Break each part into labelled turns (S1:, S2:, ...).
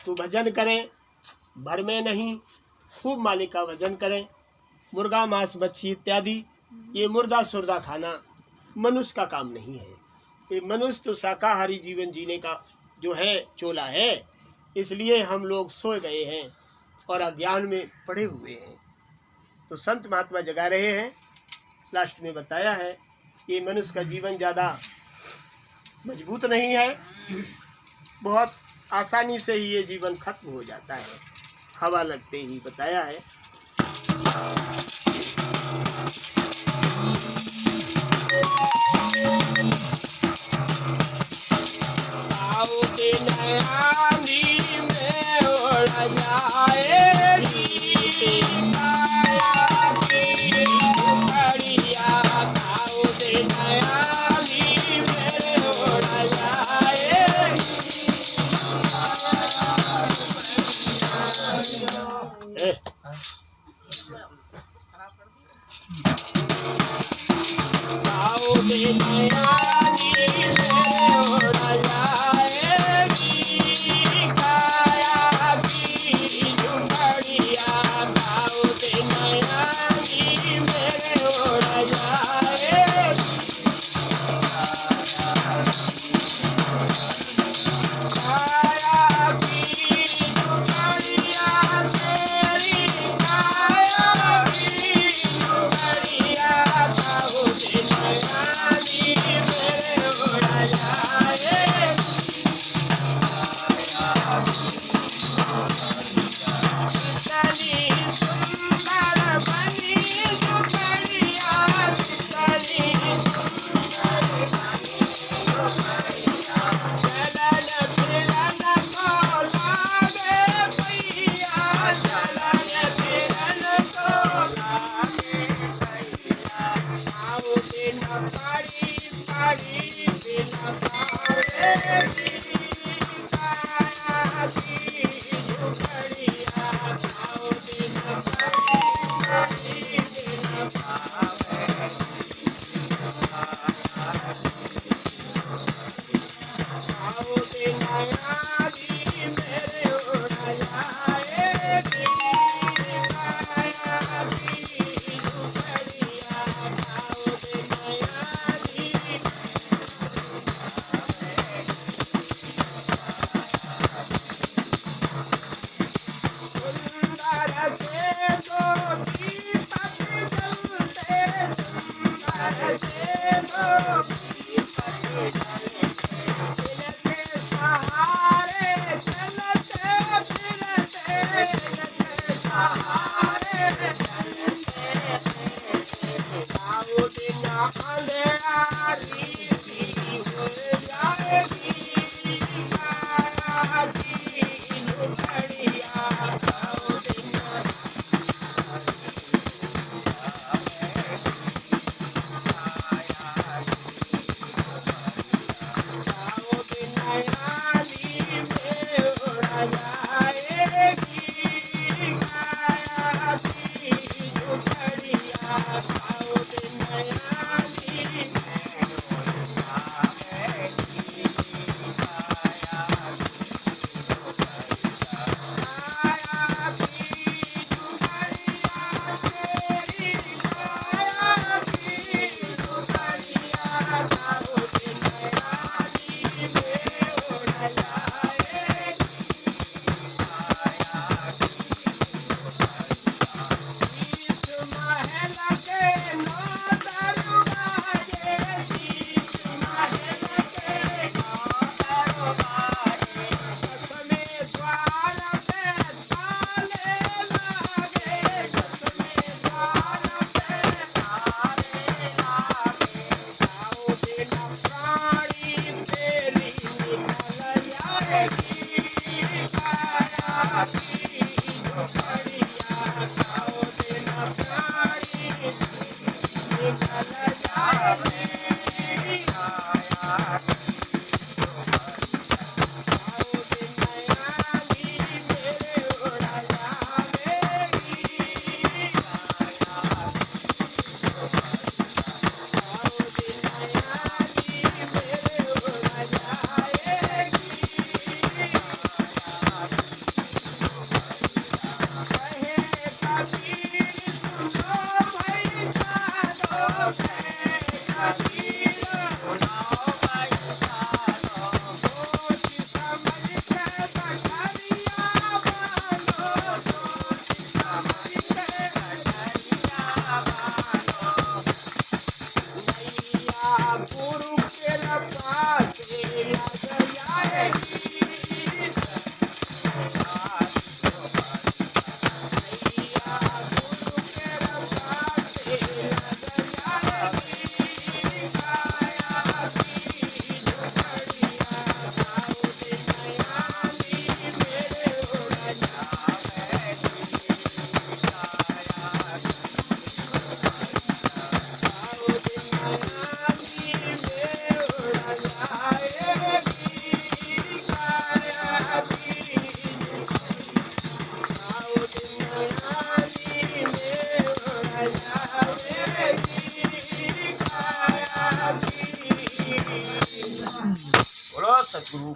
S1: तो भजन करें, भर में नहीं, खूब मालिक का भजन करें। मुर्गा मांस मच्छी इत्यादि ये मुर्दा सुर्दा खाना मनुष्य का काम नहीं है। ये मनुष्य तो शाकाहारी जीवन जीने का जो है चोला है, इसलिए हम लोग सो गए हैं और अज्ञान में पड़े हुए हैं। तो संत महात्मा जगा रहे हैं। लास्ट में बताया है कि मनुष्य का जीवन ज़्यादा मजबूत नहीं है, बहुत आसानी से ही ये जीवन खत्म हो जाता है, हवा लगते ही बताया है।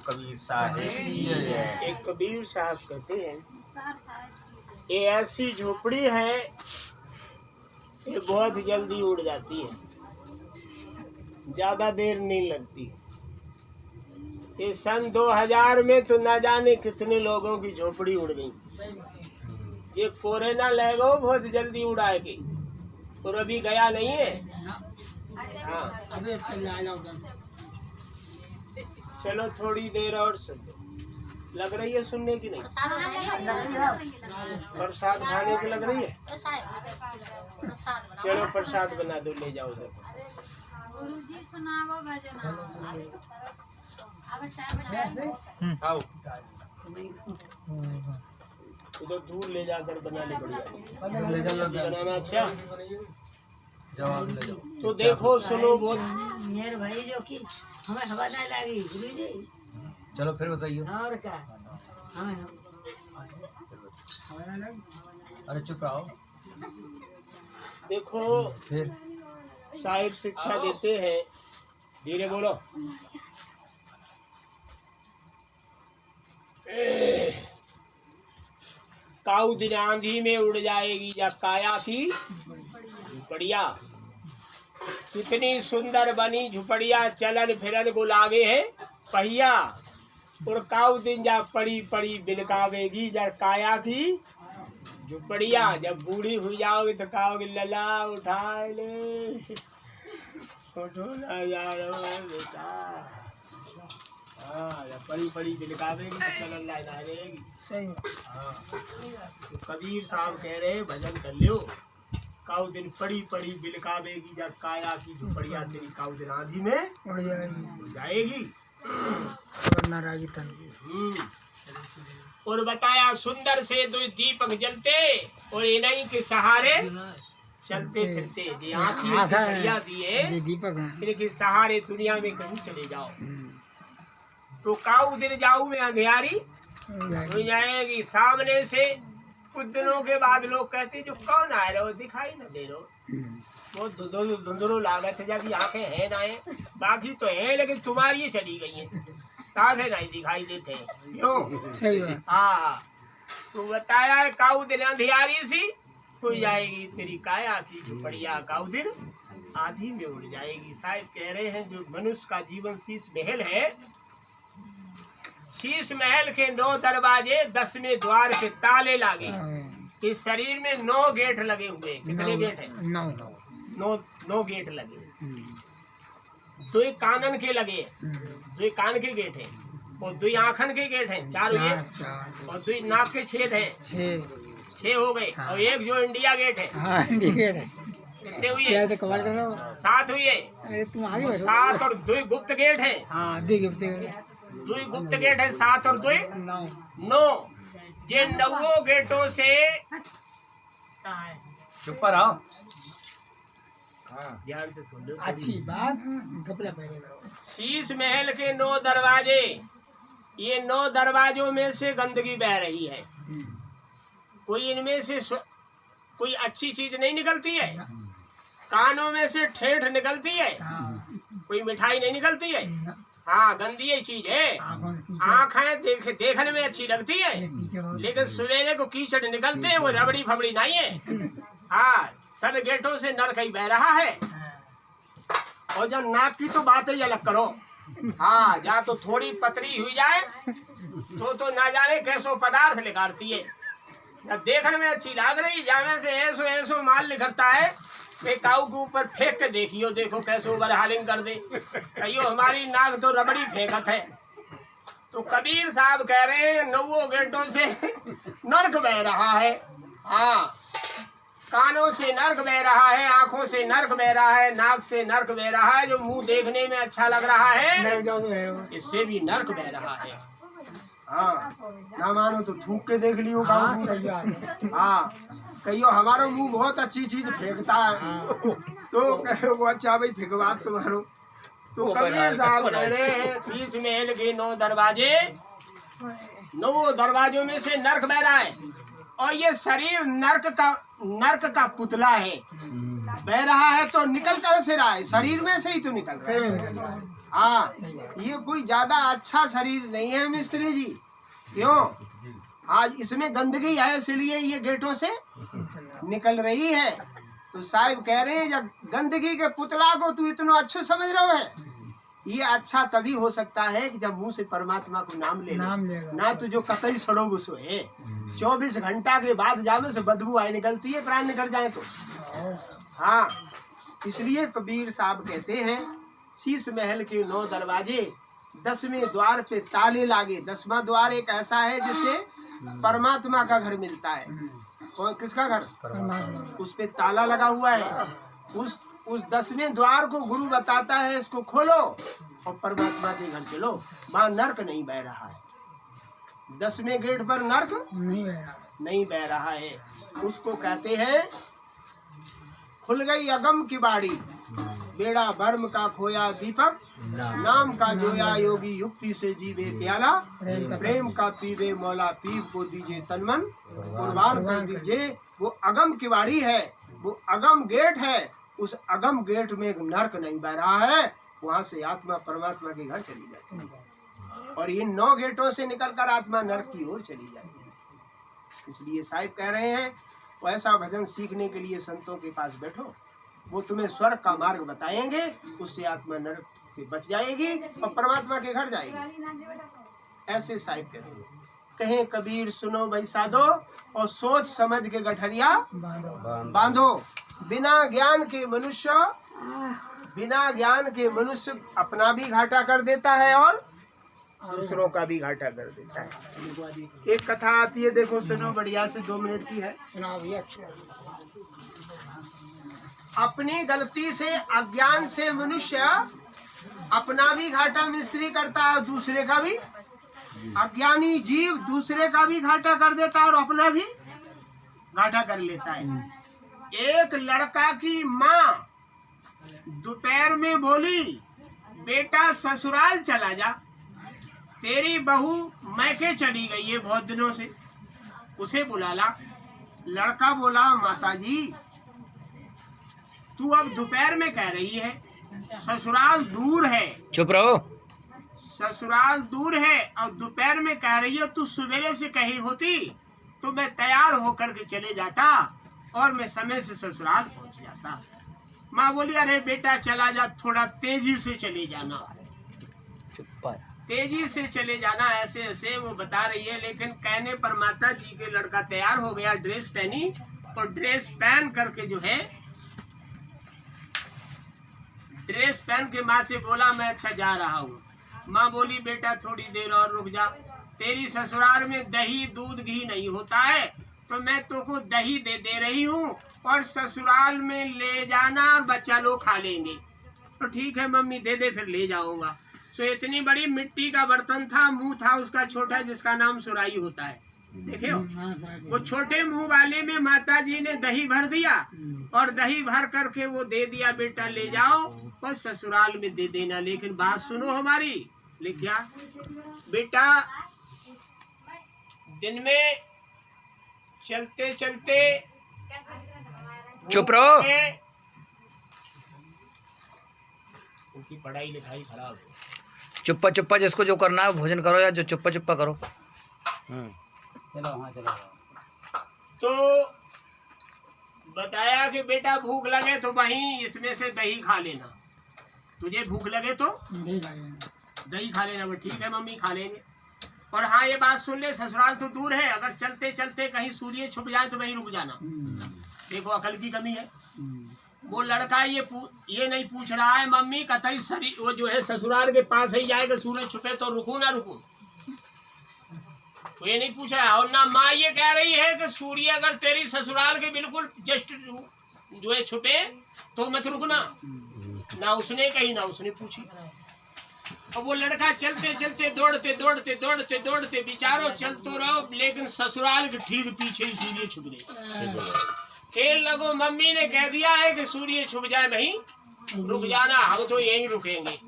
S2: कबीर साहब
S1: एक कबीर साहब कहते हैं ये ऐसी झोपड़ी है ये बहुत जल्दी उड़ जाती है, ज्यादा देर नहीं लगती। ये सन 2000 में तो ना जाने कितने लोगों की झोपड़ी उड़ गई। ये कोरोना लगो बहुत जल्दी उड़ाएगी और अभी गया नहीं है। हाँ चलो थोड़ी देर और सुनो। लग रही है सुनने की नहीं? प्रसाद खाने की लग रही है। चलो प्रसाद बना दो, ले जाओ।
S3: गुरुजी सुनाओ भजन।
S2: आओ
S1: उधर दूर ले जाकर बना ले, बढ़िया
S2: ले जाओ
S1: बनाना। अच्छा
S2: जवाब ले जाओ।
S1: तो देखो सुनो बहुत।
S4: मेरे भाई जो कि हमें हवा नहीं लगी गुरुजी।
S2: चलो फिर बताइए।
S4: और क्या हमें
S2: अरे चुप रहो।
S1: देखो
S2: फिर
S1: साहिब शिक्षा देते हैं, धीरे बोलो। काऊ दिन आंधी में उड़ जाएगी या काया की झुपड़िया। कितनी सुंदर बनी झुपड़िया, चलन फिरन को लागे है पहिया। और काऊ दिन जा पड़ी पड़ी बिलकावेगी जर काया की झुपड़िया। जब बूढ़ी हुई जाओगी तो कहोगे लला उठा ले, उठो ना यार बेटा। हाँ जब पड़ी पड़ी बिलकावेगी तो चलन ला रहेगी। हाँ तो कबीर साहब कह रहे भजन कर लियो। काऊ दिन पड़ी पड़ी बिलकावेगी जब काया की झुपड़िया तेरी काऊ दिन आंधी में उड़ जाएगी। और बताया सुंदर से दो दीपक जलते और इन्हीं के सहारे चलते फिरते। जी आँखी बढ़िया दिए इनके सहारे दुनिया में कहीं चले जाओ। तो काऊ दिन जाऊ में अंधियारी हो जाएगी। सामने से कुछ दिनों के बाद लोग कहते जो कौन आए रहो दिखाई न दे रहो, बहुत धुंधुरो लागत है जाकी आंखें हैं ना है, बाकी तो है लेकिन तुम्हारी ये चली गई है, ताकि नहीं दिखाई देते क्यों? सही है। हाँ तो बताया है काऊ दिन अंधियारी सी हो जाएगी तेरी काया की झुपड़िया। काऊ दिन आधी में उड़ जाएगी। साहिब कह रहे हैं जो मनुष्य का जीवन शीश महल है, शीश महल के 9 दरवाजे 10वें द्वार के ताले लागे। इस शरीर में 9 गेट लगे हुए। कितने गेट हैं? 9 गेट लगे। 2 कानन के लगे, 2 कान के गेट हैं और 2 आँखन के गेट हैं, 4 हुए। और 2 नाक के छेद हैं, 6 हो गए। और एक जो इंडिया गेट है, कितने हुए? 7 हुए। 7 और 2 गुप्त गेट है। 2 गुप्त गेट है, 7 और 2 9। ये 9 गेटों से
S2: चुप रहो।
S1: ध्यान से सुन लो।
S4: अच्छी बात।
S1: शीश महल के 9 दरवाजे, ये 9 दरवाजों में से गंदगी बह रही है। कोई इनमें से कोई अच्छी चीज नहीं निकलती है। कानों में से ठेठ निकलती है, कोई मिठाई नहीं निकलती है। हाँ गंदी ये चीज है। आँखें देखने में अच्छी लगती है लेकिन सवेरे को कीचड़ निकलते हैं, वो रबड़ी फबड़ी नहीं है। हाँ सब गेटों से नर कहीं बह रहा है। और जब नाक की तो बात ही अलग करो। हाँ जहाँ तो थोड़ी पतरी हुई जाए तो ना जाने कैसो पदार्थ निकालती है। जब देखने में अच्छी लाग रही जामे से ऐसो ऐसो माल निकलता है, काऊ के ऊपर फेंक के देखियो, देखो कैसे ओवरहालिंग कर दे। कहियो हमारी नाक तो रबड़ी फेंकत है। तो कबीर साहब कह रहे हैं 9 गेटों से नर्क बह रहा है। हाँ कानों से नर्क बह रहा है, आंखों से नर्क बह रहा है, नाक से नर्क बह रहा है। जो मुंह देखने में अच्छा लग रहा है इससे भी नर्क बह रहा है। हाँ ना मानो तो थूक के देख लियो। हाँ कहियो हमारा मुंह बहुत अच्छी चीज फेंकता है तो कहो अच्छा भाई फेंकवा तुम्हारो। तो कबीर साहब कह रहे हैं शीश महल के 9 दरवाजे, 9 दरवाजों में से नर्क बह रहा है। और ये शरीर नर्क का पुतला है। बह रहा है तो निकल कहाँ से रहा है? शरीर में से ही तो निकल रहा है। हाँ, ये कोई ज्यादा अच्छा शरीर नहीं है मिस्त्री जी। क्यों? आज इसमें गंदगी है, इसलिए ये गेटों से निकल रही है। तो साहिब कह रहे हैं, जब गंदगी के पुतला को तू इतना अच्छा समझ रहा है, ये अच्छा तभी हो सकता है कि जब मुंह से परमात्मा को नाम ले ना तो जो कतई सड़ोग उसो है। 24 घंटा के बाद जाने से बदबू आए निकलती है, प्राण निकल जाए तो। हाँ, इसलिए कबीर साहब कहते हैं, शीश महल के 9 दरवाजे, 10वें द्वार पे ताले लागे। 10वां द्वार एक ऐसा है जिससे परमात्मा का घर मिलता है। कौन, किसका घर? उस पे ताला लगा हुआ है। उस 10वें द्वार को गुरु बताता है, इसको खोलो और परमात्मा के घर चलो। वहाँ नर्क नहीं बह रहा है। 10वें गेट पर नर्क नहीं बह रहा है। उसको कहते हैं, खुल गई अगम की बाड़ी, बेड़ा भर्म का खोया दीपक, नाम का जोया योगी युक्ति से जीवे प्याला, प्रेम का पीवे मौला पीव को दीजिए तन मन, कुर्बान कर दीजिए। वो अगम की बाड़ी है, वो अगम गेट है। उस अगम गेट में एक नर्क नहीं बह रहा है, वहां से आत्मा परमात्मा के घर चली जाती है। और इन 9 गेटों से निकलकर आत्मा नर्क की ओर चली जाती है। इसलिए साहिब कह रहे हैं, ऐसा भजन सीखने के लिए संतों के पास बैठो, वो तुम्हें स्वर्ग का मार्ग बताएंगे। उससे आत्मा नरक से बच जाएगी और परमात्मा के घर जाएगी। ऐसे साहिब कहते हैं। कहें कबीर सुनो भाई साधो, और सोच समझ के गठरिया बांधो। बिना ज्ञान के मनुष्य अपना भी घाटा कर देता है और दूसरों का भी घाटा कर देता है। एक कथा आती है, देखो सुनो, बढ़िया से 2 मिनट की है। अपनी गलती से, अज्ञान से मनुष्य अपना भी घाटा मिस्त्री करता है, दूसरे का भी। अज्ञानी जीव दूसरे का भी घाटा कर देता है और अपना भी घाटा कर लेता है। एक लड़का की माँ दोपहर में बोली, बेटा ससुराल चला जा, तेरी बहू मैके चली गई है बहुत दिनों से, उसे बुला ला। लड़का बोला, माताजी तू अब दोपहर में कह रही है, ससुराल दूर है।
S2: चुप रहो।
S1: ससुराल दूर है और दोपहर में कह रही है, तू सवेरे से कही होती तो मैं तैयार होकर के चले जाता और मैं समय से ससुराल पहुंच जाता। माँ बोली, अरे बेटा चला जा, थोड़ा तेजी से चले जाना, तेजी से चले जाना। ऐसे ऐसे वो बता रही है। लेकिन कहने पर माता जी के लड़का तैयार हो गया, ड्रेस पहनी और ड्रेस पहन करके जो है, ड्रेस पहन के माँ से बोला, मैं अच्छा जा रहा हूँ। माँ बोली, बेटा थोड़ी देर और रुक जा, तेरी ससुराल में दही दूध घी नहीं होता है तो मैं तुमको दही दे रही हूँ और ससुराल में ले जाना और बच्चा लोग खा लेंगे। तो ठीक है मम्मी, दे फिर ले जाऊंगा। तो इतनी बड़ी मिट्टी का बर्तन था, मुंह था उसका छोटा, जिसका नाम सुराई होता है, देखे हो। वो छोटे मुंह वाले में माता जी ने दही भर दिया और दही भर करके वो दे दिया, बेटा ले जाओ और ससुराल में दे देना। लेकिन बात सुनो हमारी, लिखा बेटा दिन में चलते चलते,
S2: चुप रहो।
S1: उनकी पढ़ाई लिखाई खराब है।
S2: चुप्पा चुप्पा जिसको जो करना है भोजन करो, या जो चुप्पा चुप्पा करो। चलो हाँ चलो।
S1: तो बताया कि बेटा भूख लगे तो वहीं इसमें से दही खा लेना, तुझे भूख लगे तो दही खा लेना। वो ठीक है मम्मी, खा लेंगे। और हाँ ये बात सुन ले, ससुराल तो दूर है, अगर चलते चलते कहीं सूर्य छुप जाए तो वहीं रुक जाना। देखो अकल की कमी है। वो लड़का ये नहीं पूछ रहा है, मम्मी कतई शरीर वो जो है ससुराल के पास ही जाएगा, सूरज छुपे तो रुकू ना रुकू, वो ये नहीं पूछ रहा है। और ना माँ ये कह रही है कि सूर्य अगर तेरी ससुराल के बिल्कुल जस्ट जो है छुपे तो मत रुकना, ना उसने कही ना उसने पूछी। और वो लड़का चलते चलते दौड़ते दौड़ते दौड़ते दौड़ते बेचारो चल तो रहो, लेकिन ससुराल के ठीक पीछे ही सूर्य छुप गए। खेल लगो, मम्मी ने कह दिया है कि सूर्य छुप जाए वहीं रुक जाना, हम तो यहीं रुकेंगे।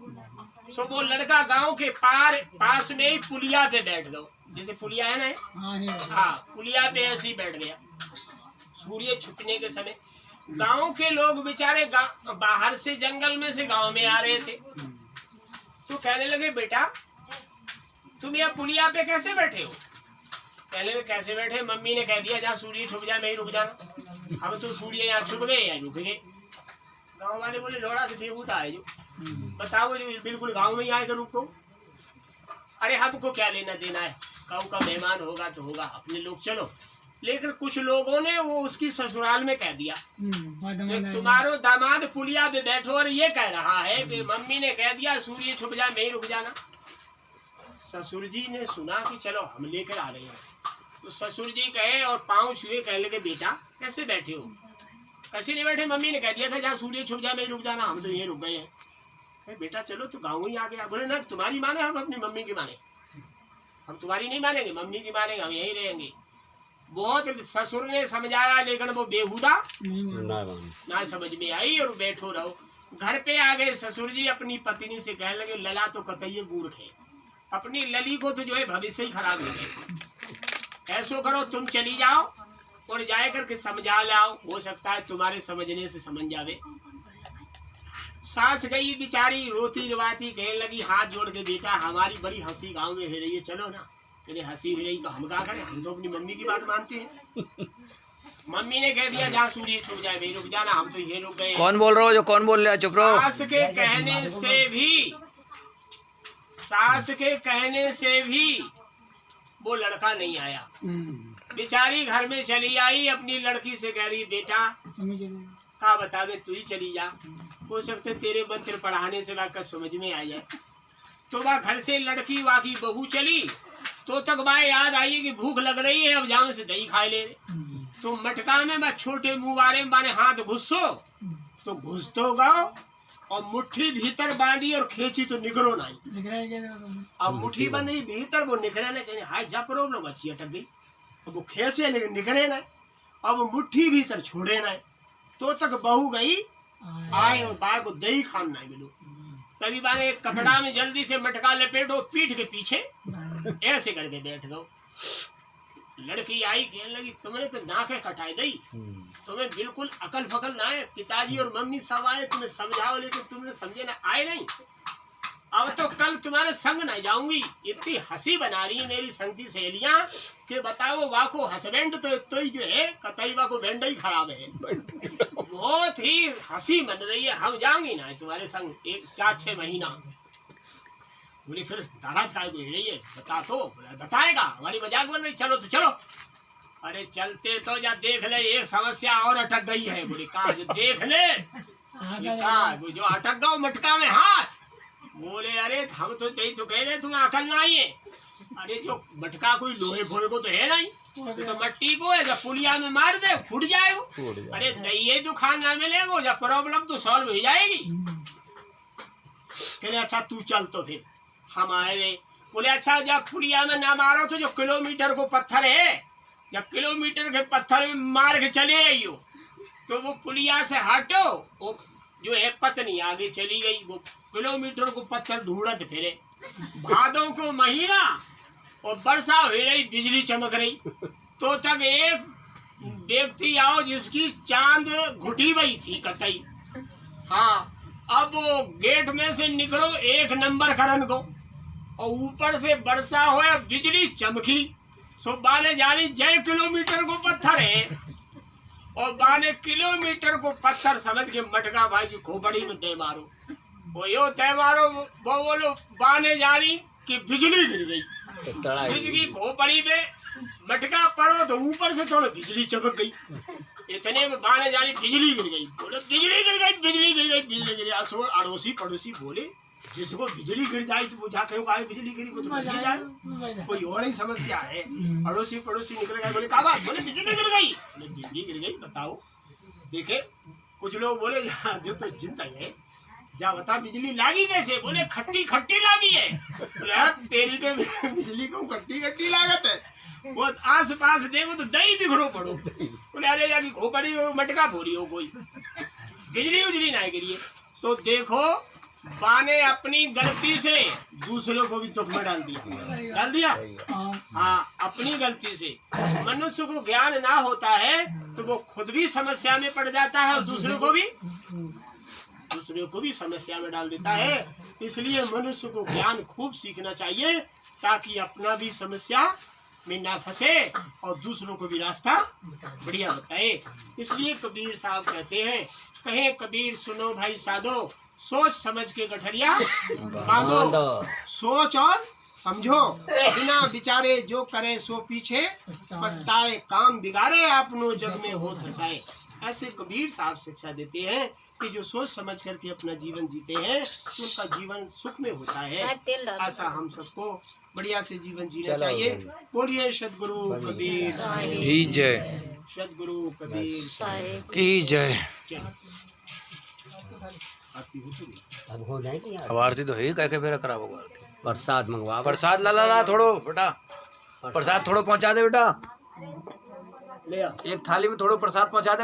S1: सो वो लड़का गांव के पास में ही पुलिया पे बैठ गया, जैसे पुलिया है ना, हाँ पुलिया पे ऐसे ही बैठ गया सूर्य छुपने के समय। गांव के लोग बेचारे बाहर से जंगल में से गांव में आ रहे थे। तो कहने लगे बेटा तुम यह पुलिया पे कैसे बैठे हो? कहने लगे कैसे बैठे? मम्मी ने कह दिया जहाँ सूर्य छुप जाए मैं ही रुक जाना। अब तो सूर्य यहाँ छुप गए या रुक गए। गाँव वाले बोले लोड़ा से बेहूता है जो, बताओ जो बिल्कुल गाँव में ही आएगा रुको। अरे हमको क्या लेना देना है, गाँव का मेहमान होगा तो होगा, अपने लोग चलो। लेकिन कुछ लोगों ने वो उसकी ससुराल में कह दिया कि तुम्हारो दामाद पुलिया पे बैठो और ये कह रहा है कि मम्मी ने कह दिया सूर्य छुप जाए मैं ही रुक जाना। ससुर जी ने सुना कि चलो हम लेकर आ रहे हैं। तो ससुर जी कहे और पाँव छुए कहने लगे बेटा कैसे बैठे हो? कैसे नहीं बैठे? मम्मी ने कह दिया था जहाँ सूर्य छुप जाए मैं ही रुक जाना, हम तो यहीं रुक गए हैं। बेटा चलो तो गाँव ही आ गया। बोले ना तुम्हारी माने हम अपनी मम्मी की माने, हम तुम्हारी नहीं मानेंगे, मम्मी की मानेंगे, हम यहीं रहेंगे। बहुत ससुर ने समझाया लेकिन वो बेहुदा ना समझ में आई और बैठो रहो। घर पे आ गए ससुर जी अपनी पत्नी से कहने लगे लला तो कतई मूर्ख है, अपनी लली को तो जो है भविष्य ही खराब हो गया। ऐसो करो तुम चली जाओ और जाए करके समझा लाओ, हो सकता है तुम्हारे समझने से समझ जावे। सास गई बेचारी रोती रवाती कहने लगी हाथ जोड़ के बेटा हमारी बड़ी हंसी गाँव में है रही है, चलो ना। कहने हंसी हो रही तो हम क्या करें, हम तो अपनी मम्मी की बात मानते हैं। मम्मी ने कह दिया जहाँ सूर्य छुप जाए वही रुक जाना, हम तो ये रुक गए।
S2: कौन बोल रहा हो? जो कौन बोल रहा है? चुप रहो।
S1: सास के कहने से भी वो लड़का नहीं आया। बेचारी घर में चली आई, अपनी लड़की से कह रही बेटा क्या बतावे तू ही चली जा, हो सकते तेरे मंत्र पढ़ाने से वाक़ई समझ में आ जाए। तो वह घर से लड़की वाकी बहू चली तो तक बाय याद आई कि भूख लग रही है, अब जाओ से दही खा ले। तो मटका में मैं छोटे मुँह वाले माने हाथ घुसो तो घुस तो गो और मुट्ठी भीतर बांधी और खींची तो निकरो नहीं। अब मुट्ठी बंधी भीतर वो निकले नहीं, कहने हाय जा प्रॉब्लम अच्छी अटक गई। अब वो खींचे लेकिन निकले नहीं, अब मुट्ठी भीतर छोड़े नहीं। तो तक बहू गई आए और बाय को दही खान नहीं मिलो। तभी बाने एक कपड़ा में जल्दी से मटका लपेटो पीठ के पीछे ऐसे करके बैठ गो। लड़की आई कहने लगी तुमने तो नाके कटाई गई, तुम्हें बिल्कुल अकल फकल ना है। पिताजी और मम्मी सब आए तुम्हें समझाओ लेकिन तुमने समझे ना, आए नहीं। अब तो कल तुम्हारे संग नहीं जाऊंगी। इतनी हंसी बना रही है मेरी संग की सहेलियां कि बताओ वाको हस्बैंड तो ही जो है कतई वाको बैंड ही खराब है। बहुत ही हंसी बन रही है, हम जाऊंगी ना तुम्हारे संग एक 4-6 महीना। बोली फिर तारा चाय को रही है बता तो, बताएगा हमारी मजाक बन रही, चलो तो चलो। अरे चलते तो जा देख ले एक समस्या और अटक गई है। बोली कहा देख ले जो अटक गो मटका में हाथ। बोले अरे हम तो यही तो कह रहे तुम्हें अकल नहीं है। अरे जो मटका कोई लोहे फोड़े को तो है नहीं, तो मट्टी को है जब पुलिया में मार दे फूट जाए वो। अरे दही जो खाना मिलेगा जब प्रॉब्लम तो सॉल्व हो जाएगी। कहले अच्छा तू चल तो फिर हम आए रे। बोले अच्छा जब पुलिया में ना मारो तो जो किलोमीटर को पत्थर है, जब किलोमीटर के पत्थर में मार के चले आइयो तो वो पुलिया से हटो, वो जो है पत्नी आगे चली गई। वो किलोमीटर को पत्थर ढूंढत फिरे। भादों को महीना और वर्षा हो रही, बिजली चमक रही। तो तक एक व्यक्ति आओ जिसकी चांद घुटी हुई थी कतई। हाँ अब वो गेट में से निकलो 1 नंबर करन को और ऊपर से वर्षा हो या बिजली चमकी। सो बाने जानी जय किलोमीटर को पत्थर है और बाने किलोमीटर को पत्थर समझ के मटका भाई की खोपड़ी में दे मारो। वो यो तय मारो वो बोलो बाने जानी कि बिजली गिर गई। बिजली खोपड़ी में मटका पड़ो तो ऊपर से थोड़ा बिजली चमक गई। इतने में बाने जानी बिजली गिर गई। बोले बिजली गिर गई, बिजली गिर गई, बिजली गिर गई। अड़ोसी पड़ोसी बोले जिसको बिजली गिर जाए तो वो जाके बिजली गिरी को तो बिजली जाए, कोई और ही समस्या है। अड़ोसी पड़ोसी निकल गए। बोले कहा बात? बोले बिजली गिर गई। बिजली गिर गई बताओ। देखे कुछ लोग बोले जो तो चिंता है जा बता बिजली लागी कैसे? बोले खट्टी खट्टी लागी है। तेरी के बिजली को खट्टी खट्टी लागत है। वो आस पास देखो तो दही बिखरो पड़ो। बोले अरे जाके खोपड़ी हो मटका फोड़ी हो कोई, बिजली उजली ना गिरी है। तो देखो बाने अपनी गलती से दूसरों को भी दुख में डाल दिया। हाँ अपनी गलती से मनुष्य को ज्ञान ना होता है तो वो खुद भी समस्या में पड़ जाता है और दूसरों को भी। दूसरे को भी समस्या में डाल देता है। इसलिए मनुष्य को ज्ञान खूब सीखना चाहिए ताकि अपना भी समस्या में ना फंसे और दूसरों को भी रास्ता बढ़िया बताए। इसलिए कबीर साहब कहते हैं, कहे कबीर सुनो भाई साधो, सोच समझ के गठरिया बांधो। सोच और समझो, बिना विचारे जो करे सो पीछे पछताए, काम बिगाड़े आपनो जग में हो धसाए। ऐसे कबीर साहब शिक्षा देते हैं कि जो सोच समझ करके अपना जीवन जीते हैं तो उनका जीवन सुख में होता है। ऐसा हम सबको बढ़िया से जीवन जीना चाहिए। बोलिए सदगुरु कबीर
S2: की जय,
S1: सदगुरु कबीर
S2: की जय।
S4: अब हो जाएगी यार।
S2: अब आरती तो है ही, कह मेरा खराब होगा आरती।
S4: प्रसाद मंगवा,
S2: प्रसाद ला ला ला थोड़ो बेटा, प्रसाद थोड़ो पहुंचा दे बेटा,
S1: ले आ।
S2: एक थाली में थोड़ो प्रसाद पहुंचा दे।